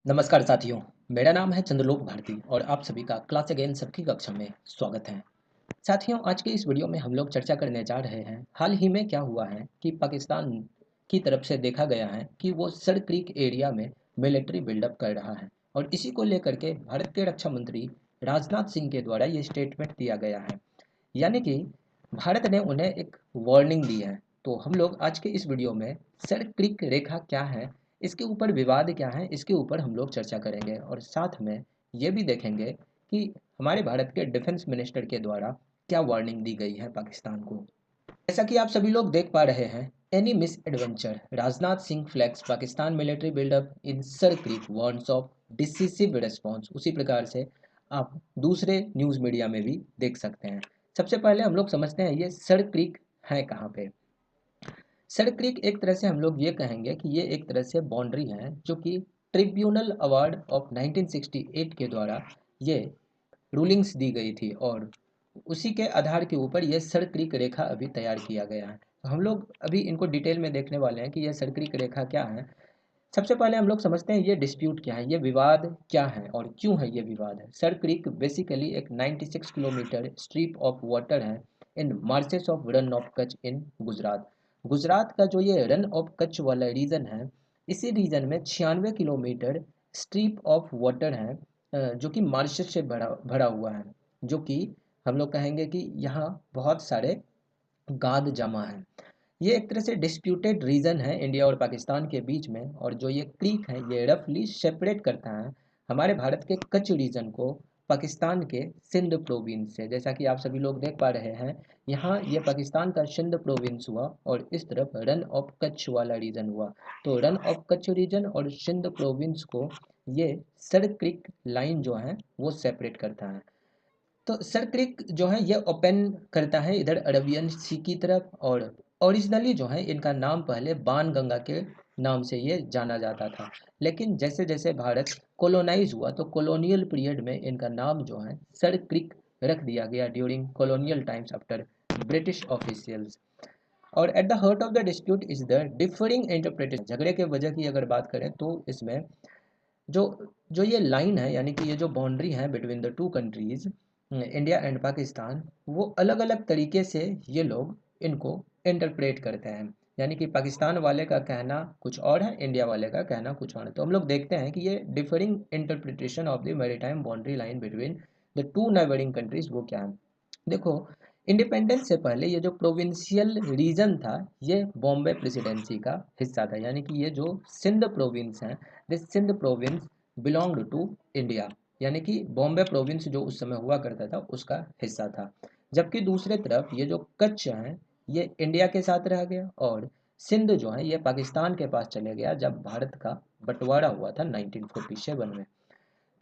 नमस्कार साथियों। मेरा नाम है चंद्रलोक भारती और आप सभी का क्लास अगेन सबकी कक्षा में स्वागत है। साथियों, आज के इस वीडियो में हम लोग चर्चा करने जा रहे हैं हाल ही में क्या हुआ है कि पाकिस्तान की तरफ से देखा गया है कि वो सर क्रीक एरिया में मिलिट्री बिल्डअप कर रहा है और इसी को लेकर के भारत के रक्षा मंत्री राजनाथ सिंह के द्वारा ये स्टेटमेंट दिया गया है। यानी कि भारत ने उन्हें एक वार्निंग दी है। तो हम लोग आज के इस वीडियो में सर क्रिक रेखा क्या है, इसके ऊपर विवाद क्या है, इसके ऊपर हम लोग चर्चा करेंगे और साथ में ये भी देखेंगे कि हमारे भारत के डिफेंस मिनिस्टर के द्वारा क्या वार्निंग दी गई है पाकिस्तान को। जैसा कि आप सभी लोग देख पा रहे हैं, any misadventure Rajnath Singh flags Pakistan military buildup in Sir Creek warns of decisive response. उसी प्रकार से आप दूसरे न्यूज़ मीडिया में भी देख सकते हैं। सबसे पहले हम लोग समझते हैं ये सर क्रिक है कहाँ पे। सर क्रिक एक तरह से हम लोग ये कहेंगे कि ये एक तरह से बाउंड्री है जो कि ट्रिब्यूनल अवार्ड ऑफ 1968 के द्वारा ये रूलिंग्स दी गई थी और उसी के आधार के ऊपर ये सर क्रिक रेखा अभी तैयार किया गया है। तो हम लोग अभी इनको डिटेल में देखने वाले हैं कि ये सर क्रिक रेखा क्या है। सबसे पहले हम लोग समझते हैं ये डिस्प्यूट क्या है, ये विवाद क्या है और क्यों है ये विवाद है। सर क्रीक बेसिकली एक 96 किलोमीटर स्ट्रिप ऑफ वाटर है in marshes of Rann of Kutch in Gujarat. Gujarat का जो ये रन ऑफ कच्छ वाला रीजन है, इसी रीजन में 96 किलोमीटर स्ट्रिप ऑफ वाटर है जो कि मार्शेस से भरा भरा हुआ है, जो कि हम लोग कहेंगे कि यहाँ बहुत सारे गाद जमा है। ये एक तरह से डिस्प्यूटेड रीजन है इंडिया और पाकिस्तान के बीच में और जो ये क्रीक है ये रफली सेपरेट करता है हमारे भारत के कच्छ रीजन को पाकिस्तान के सिंध प्रोविंस से। जैसा कि आप सभी लोग देख पा रहे हैं, यहाँ ये पाकिस्तान का सिंध प्रोविंस हुआ और इस तरफ रन ऑफ कच्छ वाला रीजन हुआ। तो रन ऑफ कच्छ रीजन और सिंध प्रोविंस को ये सर क्रिक लाइन जो है वो सेपरेट करता है। तो सर क्रिक जो है ये ओपन करता है इधर अरबियन सी की तरफ और ओरिजिनली जो है इनका नाम पहले बाण गंगा के नाम से ये जाना जाता था। लेकिन जैसे जैसे भारत कॉलोनाइज हुआ तो कॉलोनियल पीरियड में इनका नाम जो है सर क्रिक रख दिया गया during colonial times after British officials. और at the heart of the dispute is the differing interpretation. झगड़े के वजह की अगर बात करें तो इसमें जो जो ये लाइन है यानी कि ये जो बाउंड्री है between the two countries India and Pakistan, वो अलग अलग तरीके से ये लोग इनको इंटरप्रेट करते हैं। यानी कि पाकिस्तान वाले का कहना कुछ और है, इंडिया वाले का कहना कुछ और है। तो हम लोग देखते हैं कि ये differing interpretation of the maritime boundary line between the two neighbouring countries वो क्या है। देखो, इंडिपेंडेंस से पहले ये जो प्रोविंशियल रीजन था ये बॉम्बे प्रेसिडेंसी का हिस्सा था। यानी कि ये जो सिंध प्रोविंस है, this Sindh province belonged to India. यानी कि बॉम्बे प्रोविंस जो उस समय हुआ करता था उसका हिस्सा था। जबकि दूसरे तरफ ये जो कच्छ है ये इंडिया के साथ रह गया और सिंध जो है ये पाकिस्तान के पास चले गया जब भारत का बंटवारा हुआ था 1947 में।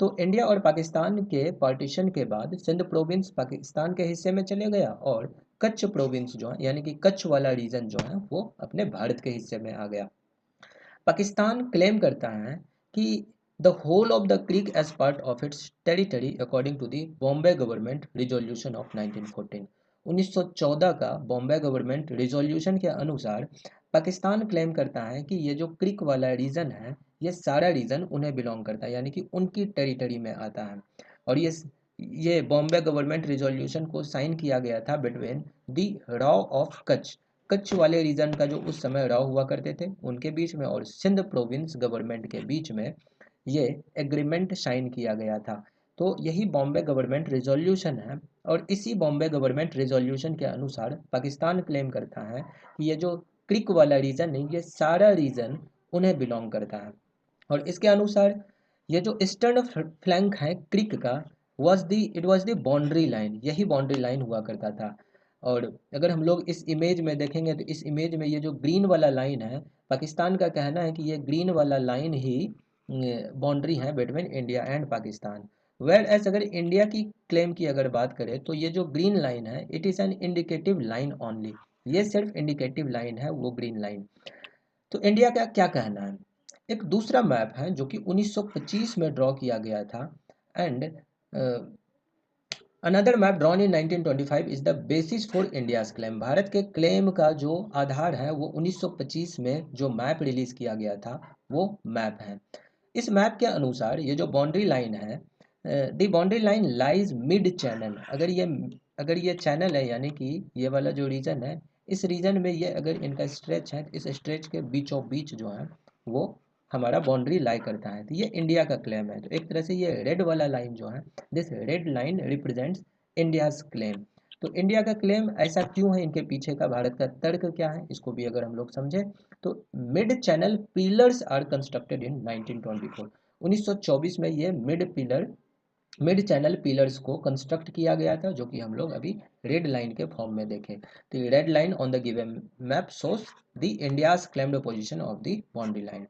तो इंडिया और पाकिस्तान के पार्टीशन के बाद सिंध प्रोविंस पाकिस्तान के हिस्से में चले गया और कच्छ प्रोविंस जो है यानी कि कच्छ वाला रीजन जो है वो अपने भारत के हिस्से में आ गया। पाकिस्तान क्लेम करता है कि the whole of the creek as part of its territory according to the Bombay government resolution of 1914। 1914 का बॉम्बे गवर्नमेंट रिजोल्यूशन के अनुसार पाकिस्तान क्लेम करता है कि ये जो क्रीक वाला रीजन है ये सारा रीजन उन्हें बिलोंग करता है, यानी कि उनकी टेरिटरी में आता है। और ये बॉम्बे गवर्नमेंट रिजोल्यूशन को साइन किया गया था between the Rao of Kutch, Kutch वाले रीजन का जो उस समय राव हुआ करते थे उनके बीच में और सिंध प्रोविंस गवर्नमेंट के बीच में ये एग्रीमेंट साइन किया गया था। तो यही बॉम्बे गवर्नमेंट रिजोल्यूशन है और इसी बॉम्बे गवर्नमेंट रिजोल्यूशन के अनुसार पाकिस्तान क्लेम करता है कि ये जो क्रिक वाला रीजन है ये सारा रीजन उन्हें बिलोंग करता है। और इसके अनुसार ये जो ईस्टर्न फ्लैंक है क्रिक का it was the boundary line, यही बाउंड्री लाइन हुआ करता था। और अगर हम लोग इस इमेज में देखेंगे तो इस इमेज में ये जो ग्रीन वाला लाइन है, पाकिस्तान का कहना है कि ये ग्रीन वाला लाइन ही बाउंड्री है between India and Pakistan. Whereas अगर इंडिया की क्लेम की अगर बात करें तो ये जो ग्रीन लाइन है it is an indicative line only, ये सिर्फ इंडिकेटिव लाइन है वो ग्रीन लाइन। तो इंडिया का क्या कहना है। एक दूसरा मैप है जो कि 1925 में ड्रॉ किया गया था and another map drawn in 1925 is the basis for India's claim. Bharat के क्लेम का जो आधार है वो 1925 में जो मैप रिलीज किया गया था वो मैप है। इस मैप के अनुसार ये जो बाउंड्री लाइन है, the boundary line lies mid channel. अगर ये चैनल है, यानी कि ये वाला जो रीजन है, इस रीजन में ये अगर इनका स्ट्रेच है, तो इस स्ट्रेच के बीचों बीच जो है वो हमारा बाउंड्री लाई करता है। तो ये इंडिया का क्लेम है। तो एक तरह से ये रेड वाला लाइन जो है, this red line represents India's claim. तो इंडिया का क्लेम ऐसा क्यों है, इनके पीछे का भारत का तर्क क्या है, इसको भी अगर हम लोग समझें तो mid channel pillars are constructed in 1924। 1924 में ये मिड चैनल पिलर्स को कंस्ट्रक्ट किया गया था, जो कि हम लोग अभी रेड लाइन के फॉर्म में देखें। तो red line on the given map shows the India's claimed position of the boundary line.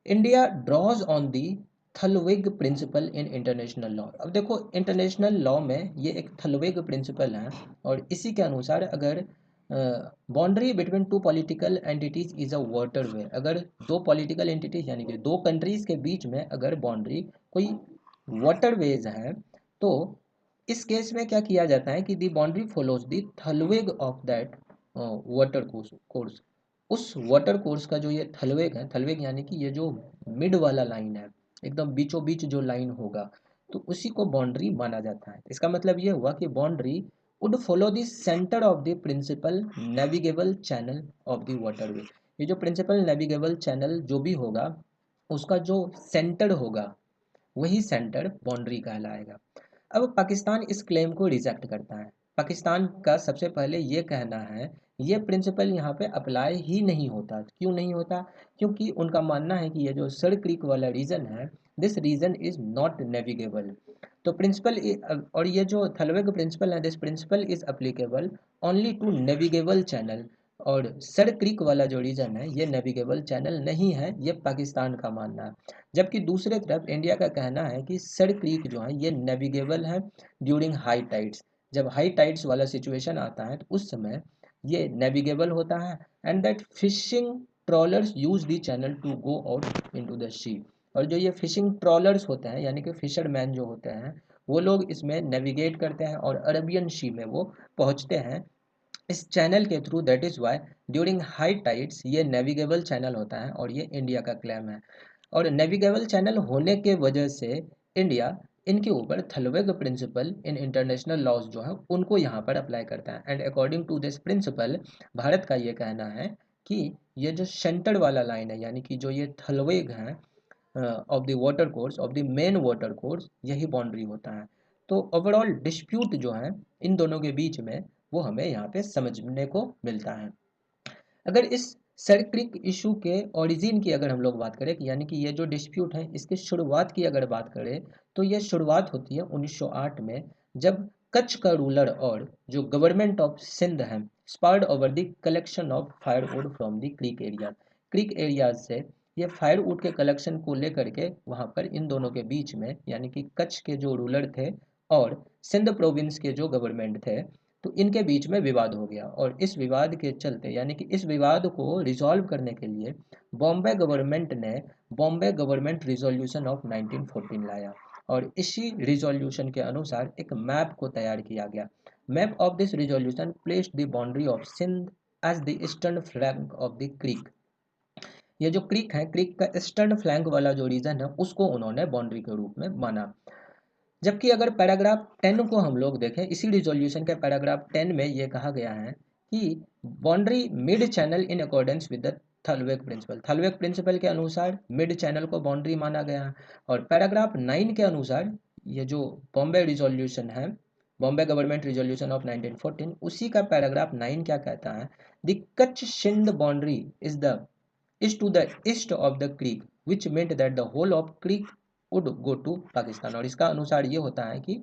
India draws on the thalweg principle in international law. अब देखो, इंटरनेशनल लॉ में ये एक थलवेग प्रिंसिपल है, और इसी के अनुसार अगर boundary between two political entities is a water way, अगर दो पॉलिटिकल एंटिटीज यानी कि दो कंट्रीज के बीच में अगर बाउंड्री कोई वाटर वेज है, तो इस केस में क्या किया जाता है कि the boundary follows the thalweg of that water course. उस वाटर कोर्स का जो ये थलवेग है, थलवेग यानी कि ये जो मिड वाला लाइन है, एकदम बीचों बीच जो लाइन होगा, तो उसी को बाउंड्री माना जाता है। इसका मतलब ये हुआ कि boundary would follow the centre of the principal navigable channel of the waterway. ये जो प्रिंसिपल नेविगेबल चैनल जो भी होगा, उसका जो सेंटर होगा, वही सेंटर बाउंड्री कहलाएगा। अब पाकिस्तान इस क्लेम को रिजेक्ट करता है। पाकिस्तान का सबसे पहले ये कहना है, ये प्रिंसिपल यहाँ पे अप्लाई ही नहीं होता। क्यों नहीं होता? क्योंकि उनका मानना है कि ये जो सर क्रीक वाला रीजन है, this region is not navigable. तो प्रिंसिपल, और ये जो थलवेग प्रिंसिपल है, this principle is applicable only to navigable channel, और सर क्रीक वाला जो रीजन है ये नेविगेबल चैनल नहीं है, ये पाकिस्तान का मानना है। जबकि दूसरे तरफ इंडिया का कहना है कि सर क्रीक जो है ये नेविगेबल है ड्यूरिंग हाई टाइड्स। जब हाई टाइड्स वाला सिचुएशन आता है तो उस समय ये नेविगेबल होता है, and that fishing trawlers use the channel to go out into the sea. और जो ये फिशिंग ट्रॉलर्स होते हैं, यानी कि फिशरमैन जो होते हैं, वो लोग इसमें नेविगेट करते हैं और अरबियन सी में वो पहुंचते हैं इस चैनल के थ्रू। That is why during high tides ये नेविगेबल चैनल होता है, और ये इंडिया का क्लेम है। और नेविगेबल चैनल होने के वजह से इंडिया इनके ऊपर thalweg principle in international laws जो है उनको यहाँ पर अप्लाई करता है। And according to this principle, Bharat का ये कहना है कि ये जो सेंटर वाला लाइन है, यानी कि जो ये थलवेग है of the water course, of the main water course, यही बाउंड्री होता है। तो ओवरऑल डिस्प्यूट जो है इन दोनों के बीच में, वो हमें यहाँ पे समझने को मिलता है। अगर इस सर क्रिक इशू के ओरिजिन की अगर हम लोग बात करें, यानी कि ये जो डिस्प्यूट है इसकी शुरुआत की अगर बात करें, तो ये शुरुआत होती है 1908 में, जब कच्छ का रूलर और जो गवर्नमेंट ऑफ सिंध है sparred over the collection of firewood from the creek areas से ये फायरवुड के कलेक्शन को लेकर के वहाँ पर इन दोनों के बीच में, यानी कि कच्छ के जो रूलर थे और सिंध प्रोविंस के जो गवर्नमेंट थे, तो इनके बीच में विवाद हो गया। और इस विवाद के चलते, यानी कि इस विवाद को रिजॉल्व करने के लिए बॉम्बे गवर्नमेंट ने बॉम्बे गवर्नमेंट रिजोल्यूशन ऑफ 1914 लाया, और इसी रिजोल्यूशन के अनुसार एक मैप को तैयार किया गया। Map of this resolution placed the boundary of Sindh as the eastern flank of the creek. ये जो क्रीक है, क्रीक का ईस्टर्न फ्लैंक वाला जो रीजन है, उसको उन्होंने बाउंड्री के रूप में माना। जबकि अगर पैराग्राफ 10 को हम लोग देखें, इसी रिजोल्यूशन के पैराग्राफ 10 में ये कहा गया है कि boundary mid channel in accordance with the thalweg principle. Thalweg principle के अनुसार मिड चैनल को बाउंड्री माना गया है। और पैराग्राफ 9 के अनुसार ये जो बॉम्बे रिजोल्यूशन है, बॉम्बे गवर्नमेंट रिजोल्यूशन ऑफ 1914, उसी का पैराग्राफ 9 क्या कहता है, the Kutch Sindh boundary is to the east of the creek, which meant that the whole of creek would go to Pakistan. और इसका अनुसार ये होता है कि,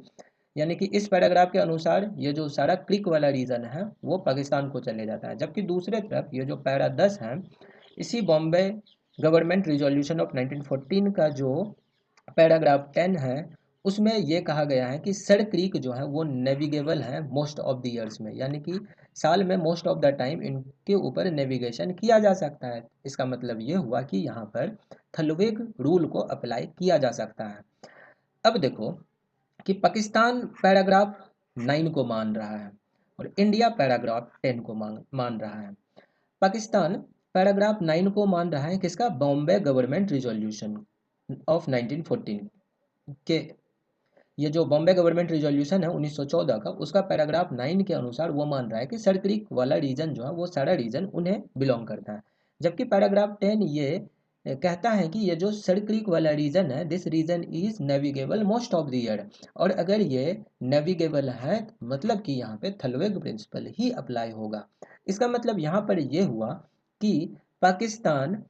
यानी कि इस पैराग्राफ के अनुसार ये जो सारा क्रिक वाला रीजन है वो पाकिस्तान को चले जाता है। जबकि दूसरे तरफ ये जो पैरा 10 है, इसी बॉम्बे गवर्नमेंट रिजोल्यूशन ऑफ 1914 का जो पैराग्राफ 10 है, उसमें यह कहा गया है कि सर क्रीक जो है वो नेविगेबल है मोस्ट ऑफ द ईयर्स में, यानी कि साल में मोस्ट ऑफ द टाइम इनके ऊपर नेविगेशन किया जा सकता है। इसका मतलब ये हुआ कि यहाँ पर थलवेग रूल को अप्लाई किया जा सकता है। अब देखो कि पाकिस्तान पैराग्राफ 9 को मान रहा है और इंडिया पैराग्राफ 10 को मान रहा है। पाकिस्तान पैराग्राफ 9 को मान रहा है किसका? बॉम्बे गवर्नमेंट रिजोल्यूशन ऑफ 1914 के, ये जो बॉम्बे गवर्नमेंट रिजोल्यूशन है 1914 का, उसका पैराग्राफ 9 के अनुसार वो मान रहा है कि सर क्रीक वाला रीजन जो है वो सारा रीजन उन्हें बिलोंग करता है। जबकि पैराग्राफ 10 ये कहता है कि ये जो सर क्रीक वाला रीजन है, this region is navigable most of the year. और अगर ये नेविगेबल है मतलब कि यहाँ पे थलवेग प्रिंसिपल ही अप्लाई होगा। इसका मतलब यहाँ पर ये हुआ कि पाकिस्तान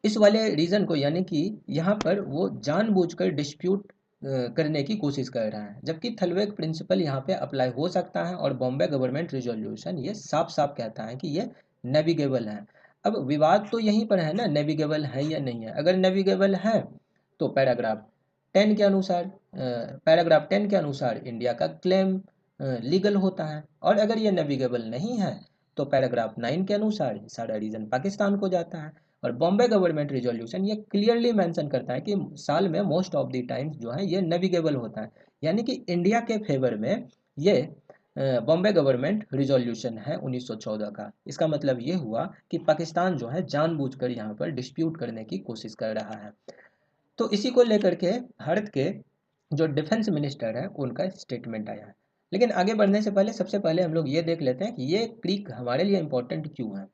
इस वाले रीजन को, यानी कि यहाँ पर वो जानबूझकर डिस्प्यूट करने की कोशिश कर रहा है, जबकि थलवेग प्रिंसिपल यहाँ पे अप्लाई हो सकता है। और बॉम्बे गवर्नमेंट रिजोल्यूशन ये साफ साफ कहता है कि ये नेविगेबल है। अब विवाद तो यहीं पर है ना, नेविगेबल है या नहीं है। अगर नेविगेबल है तो टेन के अनुसार पैराग्राफ 10 के अनुसार इंडिया का क्लेम लीगल होता है। और अगर ये नेविगेबल नहीं है तो पैराग्राफ 9 के अनुसार सारा रीजन पाकिस्तान को जाता है। और बॉम्बे गवर्नमेंट रिजोल्यूशन ये क्लियरली मेंशन करता है कि साल में मोस्ट ऑफ द टाइम्स जो है ये नेविगेबल होता है, यानी कि इंडिया के फेवर में ये बॉम्बे गवर्नमेंट रिजोल्यूशन है 1914 का। इसका मतलब ये हुआ कि पाकिस्तान जो है जानबूझकर यहाँ पर डिस्प्यूट करने की कोशिश कर रहा है। तो इसी को लेकर के भारत के जो डिफेंस मिनिस्टर है उनका स्टेटमेंट आया है। लेकिन आगे बढ़ने से पहले सबसे पहले हम लोग ये देख लेते हैं कि ये क्रीक हमारे लिए इम्पोर्टेंट क्यों है।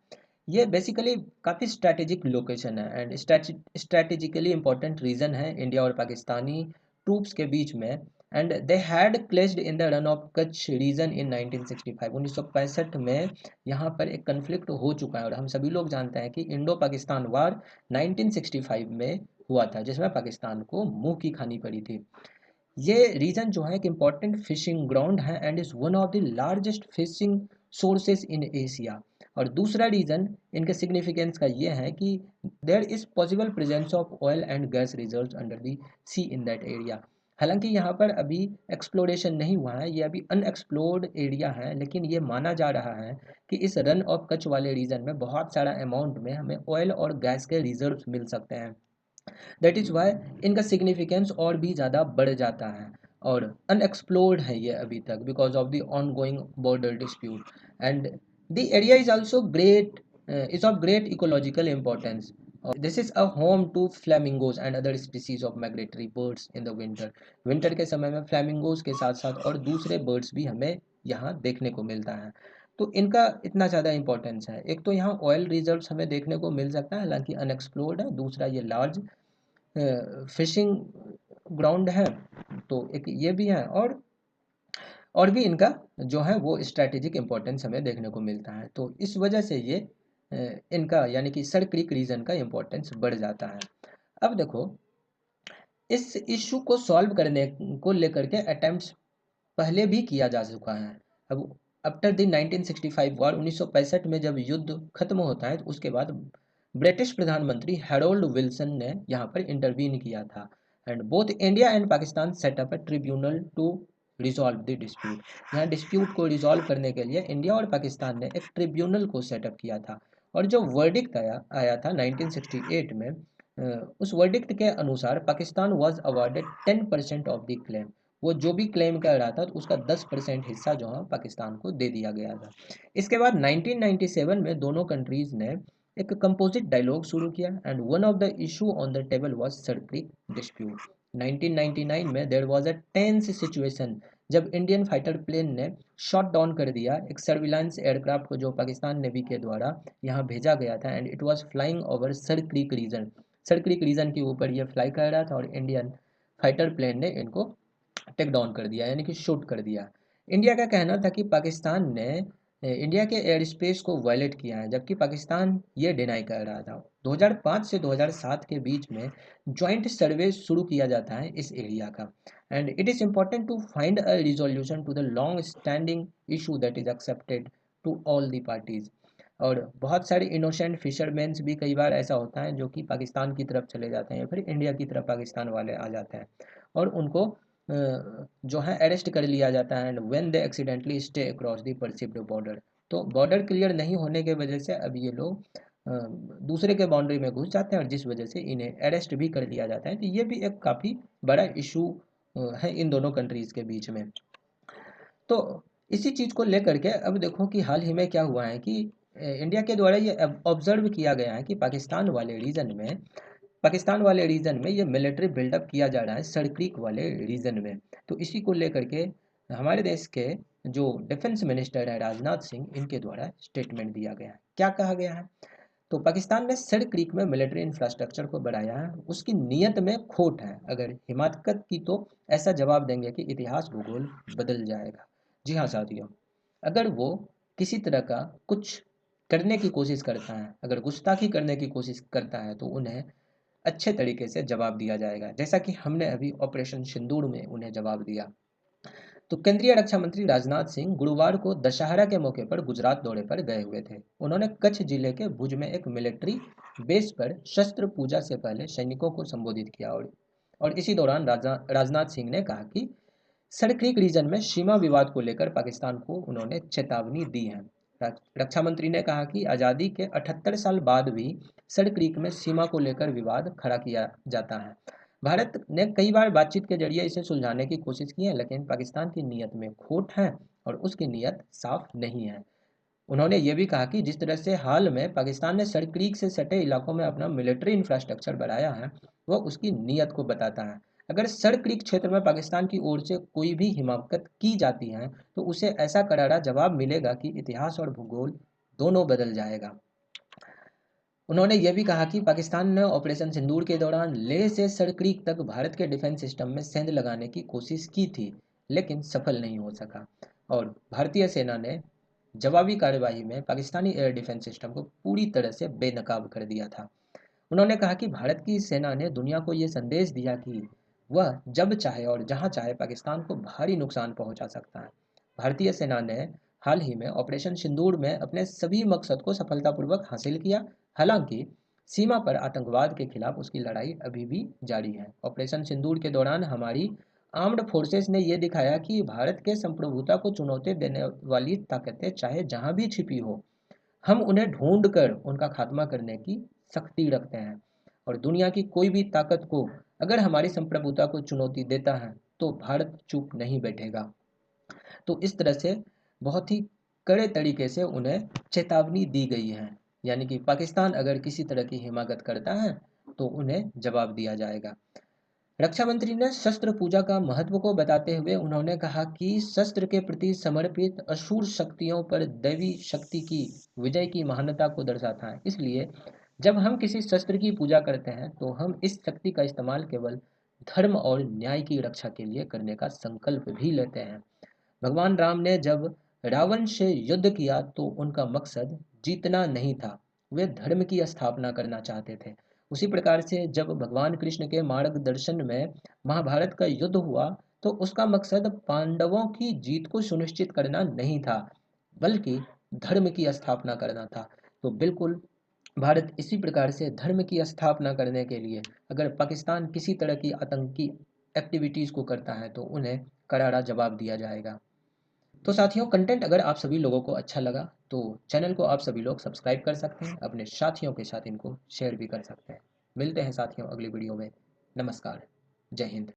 ये बेसिकली काफ़ी स्ट्रैटेजिक लोकेशन है एंड स्ट्रैटेजिकली इंपॉर्टेंट रीजन है इंडिया और पाकिस्तानी ट्रूप्स के बीच में। And they had clashed in the Rann of Kutch region in 1965, 1965 में यहाँ पर एक कन्फ्लिक्ट हो चुका है। और हम सभी लोग जानते हैं कि इंडो पाकिस्तान वार 1965 में हुआ था, जिसमें पाकिस्तान को मुंह की खानी पड़ी थी। ये रीजन जो है एक इम्पॉर्टेंट फिशिंग ग्राउंड है and is one of the largest fishing sources in Asia. और दूसरा रीज़न इनके सिग्निफिकेंस का ये है कि there is possible presence of oil and gas reserves under the sea in that area. हालांकि यहाँ पर अभी एक्सप्लोरेशन नहीं हुआ है, ये अभी अनएक्सप्लोर्ड एरिया है, लेकिन ये माना जा रहा है कि इस रन ऑफ कच्छ वाले रीजन में बहुत सारा अमाउंट में हमें ऑयल और गैस के रिजर्व्स मिल सकते हैं। दैट इज़ वाई इनका सिग्निफिकेंस और भी ज़्यादा बढ़ जाता है। और अनएक्सप्लोर्ड है ये अभी तक because of the ongoing border dispute. And the area is also great, is of great ecological importance. This is a home to flamingos and other species of migratory birds in the winter. Winter के समय में flamingos के साथ साथ और दूसरे birds भी हमें यहाँ देखने को मिलता है। तो इनका इतना ज़्यादा इंपॉर्टेंस है। एक तो यहाँ ऑयल रिजर्व्स हमें देखने को मिल सकता है, हालांकि अनएक्सप्लोर्ड है। दूसरा ये लार्ज फिशिंग ग्राउंड है, तो एक ये भी है। और भी इनका जो है वो स्ट्रैटेजिक इंपॉर्टेंस हमें देखने को मिलता है। तो इस वजह से ये इनका यानी कि सर क्रीक रीजन का इंपॉर्टेंस बढ़ जाता है। अब देखो, इस इशू को सॉल्व करने को लेकर के अटेम्प्ट्स पहले भी किया जा चुका है। अब आफ्टर द 1965 वॉर, 1965 में जब युद्ध खत्म होता है तो उसके बाद ब्रिटिश प्रधानमंत्री हैरोल्ड विल्सन ने यहाँ पर इंटरवीन किया था। And both India and Pakistan set up a tribunal to resolve the dispute. यहाँ डिस्प्यूट को रिजॉल्व करने के लिए इंडिया और पाकिस्तान ने एक ट्रिब्यूनल को सेटअप किया था। और जो वर्डिक्ट आया था 1968 में, उस वर्डिक्ट के अनुसार Pakistan was awarded 10% of the claim. वो जो भी क्लेम कर रहा था तो उसका 10% हिस्सा जो है पाकिस्तान को दे दिया गया था। इसके बाद 1997 में दोनों कंट्रीज ने एक कंपोजिट डायलॉग शुरू किया and one of the issue on the table was Sir Creek dispute. 1999 में there was a tense situation जब इंडियन फाइटर प्लेन ने शॉट डाउन कर दिया एक सर्विलांस एयरक्राफ्ट को जो पाकिस्तान नेवी के द्वारा यहाँ भेजा गया था। And it was flying over Sir Creek region. Sir Creek region के ऊपर ये फ्लाई कर रहा था और इंडियन फाइटर प्लेन ने इनको टेक डाउन कर दिया, यानी कि शूट कर दिया। इंडिया का कहना था कि पाकिस्तान ने इंडिया के एयर स्पेस को वायलेट किया है, जबकि पाकिस्तान ये डिनाई कर रहा था। 2005 से 2007 के बीच में जॉइंट सर्वे शुरू किया जाता है इस एरिया का। And it is important to find a resolution to the long standing issue that is accepted to all the parties. और बहुत सारे इनोसेंट फिशरमैन्स भी कई बार ऐसा होता है जो कि पाकिस्तान की तरफ चले जाते हैं या फिर इंडिया की तरफ पाकिस्तान वाले आ जाते हैं और उनको जो है अरेस्ट कर लिया जाता है। And when they accidentally stay across the perceived border, तो बॉर्डर क्लियर नहीं होने की वजह से अब ये लोग दूसरे के बाउंड्री में घुस जाते हैं और जिस वजह से इन्हें अरेस्ट भी कर लिया जाता है। तो ये भी एक काफ़ी बड़ा इशू है इन दोनों कंट्रीज़ के बीच में। तो इसी चीज़ को लेकर के अब देखो कि हाल ही में क्या हुआ है कि इंडिया के द्वारा ये ऑब्जर्व किया गया है कि पाकिस्तान वाले रीजन में पाकिस्तान वाले रीजन में ये मिलिट्री बिल्डअप किया जा रहा है, सड़ क्रीक वाले रीजन में। तो इसी को लेकर के हमारे देश के जो डिफेंस मिनिस्टर है राजनाथ सिंह, इनके द्वारा स्टेटमेंट दिया गया है। क्या कहा गया है? तो पाकिस्तान ने सड़ क्रीक में मिलिट्री इंफ्रास्ट्रक्चर को बढ़ाया है, उसकी नीयत में खोट है। अगर हिमाकत की तो ऐसा जवाब देंगे कि इतिहास भूगोल बदल जाएगा। जी हाँ साथियों, अगर वो किसी तरह का कुछ करने की कोशिश करता है, अगर गुस्ताखी करने की कोशिश करता है, तो उन्हें अच्छे तरीके से जवाब दिया जाएगा, जैसा कि हमने अभी ऑपरेशन सिंदूर में उन्हें जवाब दिया। तो केंद्रीय रक्षा मंत्री राजनाथ सिंह गुरुवार को दशहरा के मौके पर गुजरात दौरे पर गए हुए थे। उन्होंने कच्छ जिले के भुज में एक मिलिट्री बेस पर शस्त्र पूजा से पहले सैनिकों को संबोधित किया। और इसी दौरान राजनाथ सिंह ने कहा कि सड़ क्रीक रीजन में सीमा विवाद को लेकर पाकिस्तान को उन्होंने चेतावनी दी है। रक्षा मंत्री ने कहा कि आज़ादी के 78 साल बाद भी सड़ क्रीक में सीमा को लेकर विवाद खड़ा किया जाता है। भारत ने कई बार बातचीत के जरिए इसे सुलझाने की कोशिश की है, लेकिन पाकिस्तान की नीयत में खोट है और उसकी नीयत साफ नहीं है। उन्होंने ये भी कहा कि जिस तरह से हाल में पाकिस्तान ने सड़ क्रीक से सटे इलाकों में अपना मिलिट्री इंफ्रास्ट्रक्चर बढ़ाया है, वह उसकी नीयत को बताता है। अगर सड़ क्रीक क्षेत्र में पाकिस्तान की ओर से कोई भी हिमाकत की जाती है, तो उसे ऐसा करारा जवाब मिलेगा कि इतिहास और भूगोल दोनों बदल जाएगा। उन्होंने यह भी कहा कि पाकिस्तान ने ऑपरेशन सिंदूर के दौरान लेह से सड़ क्रीक तक भारत के डिफेंस सिस्टम में सेंध लगाने की कोशिश की थी, लेकिन सफल नहीं हो सका। और भारतीय सेना ने जवाबी कार्यवाही में पाकिस्तानी एयर डिफेंस सिस्टम को पूरी तरह से बेनकाब कर दिया था। उन्होंने कहा कि भारत की सेना ने दुनिया को ये संदेश दिया कि वह जब चाहे और जहां चाहे पाकिस्तान को भारी नुकसान पहुंचा सकता है। भारतीय सेना ने हाल ही में ऑपरेशन सिंदूर में अपने सभी मकसद को सफलतापूर्वक हासिल किया। हालांकि सीमा पर आतंकवाद के खिलाफ उसकी लड़ाई अभी भी जारी है। ऑपरेशन सिंदूर के दौरान हमारी आर्म्ड फोर्सेस ने यह दिखाया कि भारत के संप्रभुता को चुनौती देने वाली ताकतें चाहे जहां भी छिपी हो, हम उन्हें ढूंढ कर उनका खात्मा करने की शक्ति रखते हैं। और दुनिया की कोई भी ताकत को अगर हमारी संप्रभुता को चुनौती देता है, तो भारत चुप नहीं बैठेगा। तो इस तरह से बहुत ही कड़े तरीके से उन्हें चेतावनी दी गई है, यानी कि पाकिस्तान अगर किसी तरह की हिमाकत करता है तो उन्हें जवाब दिया जाएगा। रक्षा मंत्री ने शस्त्र पूजा का महत्व को बताते हुए उन्होंने कहा कि शस्त्र के प्रति समर्पित असुर शक्तियों पर दैवी शक्ति की विजय की महानता को दर्शाता है। इसलिए जब हम किसी शस्त्र की पूजा करते हैं, तो हम इस शक्ति का इस्तेमाल केवल धर्म और न्याय की रक्षा के लिए करने का संकल्प भी लेते हैं। भगवान राम ने जब रावण से युद्ध किया तो उनका मकसद जीतना नहीं था, वे धर्म की स्थापना करना चाहते थे। उसी प्रकार से जब भगवान कृष्ण के मार्गदर्शन में महाभारत का युद्ध हुआ, तो उसका मकसद पांडवों की जीत को सुनिश्चित करना नहीं था, बल्कि धर्म की स्थापना करना था। तो बिल्कुल भारत इसी प्रकार से धर्म की स्थापना करने के लिए अगर पाकिस्तान किसी तरह की आतंकी एक्टिविटीज़ को करता है, तो उन्हें करारा जवाब दिया जाएगा। तो साथियों, कंटेंट अगर आप सभी लोगों को अच्छा लगा, तो चैनल को आप सभी लोग सब्सक्राइब कर सकते हैं, अपने साथियों के साथ इनको शेयर भी कर सकते हैं। मिलते हैं साथियों अगली वीडियो में। नमस्कार। जय हिंद।